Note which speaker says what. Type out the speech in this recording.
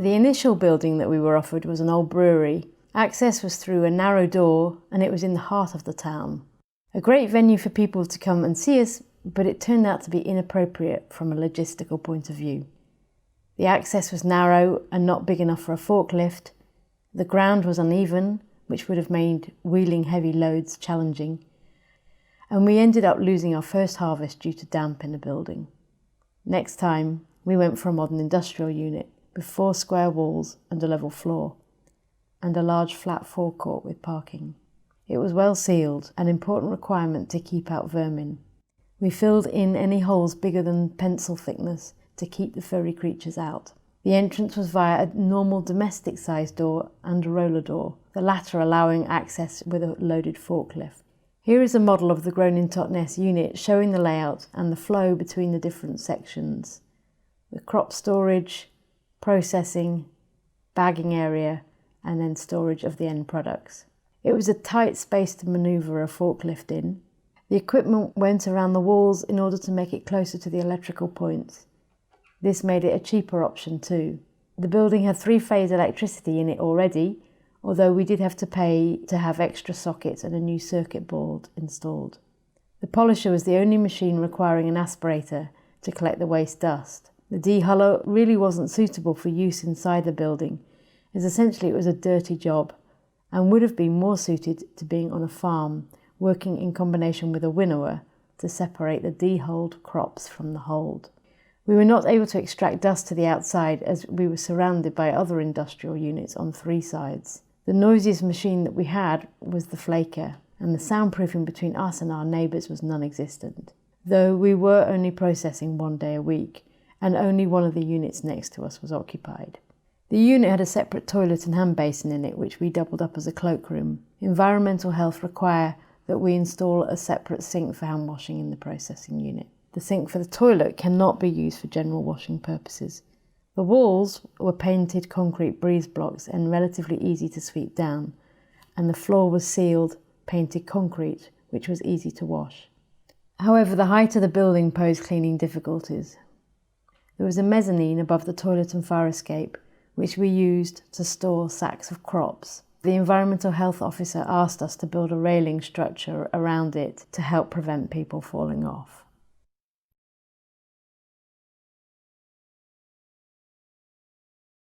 Speaker 1: The initial building that we were offered was an old brewery. Access was through a narrow door and it was in the heart of the town. A great venue for people to come and see us, but it turned out to be inappropriate from a logistical point of view. The access was narrow and not big enough for a forklift. The ground was uneven, which would have made wheeling heavy loads challenging. And we ended up losing our first harvest due to damp in the building. Next time, we went for a modern industrial unit with 4 square walls and a level floor, and a large flat forecourt with parking. It was well sealed, an important requirement to keep out vermin. We filled in any holes bigger than pencil thickness to keep the furry creatures out. The entrance was via a normal domestic-sized door and a roller door, the latter allowing access with a loaded forklift. Here is a model of the Grown in Totnes unit showing the layout and the flow between the different sections. The crop storage, processing, bagging area, and then storage of the end products. It was a tight space to manoeuvre a forklift in. The equipment went around the walls in order to make it closer to the electrical points. This made it a cheaper option too. The building had 3-phase electricity in it already, although we did have to pay to have extra sockets and a new circuit board installed. The polisher was the only machine requiring an aspirator to collect the waste dust. The dehuller really wasn't suitable for use inside the building, as essentially it was a dirty job, and would have been more suited to being on a farm, working in combination with a winnower to separate the dehulled crops from the hulled. We were not able to extract dust to the outside as we were surrounded by other industrial units on 3 sides. The noisiest machine that we had was the flaker, and the soundproofing between us and our neighbours was non-existent, though we were only processing 1 day a week, and only one of the units next to us was occupied. The unit had a separate toilet and hand basin in it, which we doubled up as a cloakroom. Environmental health require that we install a separate sink for hand washing in the processing unit. The sink for the toilet cannot be used for general washing purposes. The walls were painted concrete breeze blocks and relatively easy to sweep down, and the floor was sealed, painted concrete, which was easy to wash. However, the height of the building posed cleaning difficulties. There was a mezzanine above the toilet and fire escape, which we used to store sacks of crops. The environmental health officer asked us to build a railing structure around it to help prevent people falling off.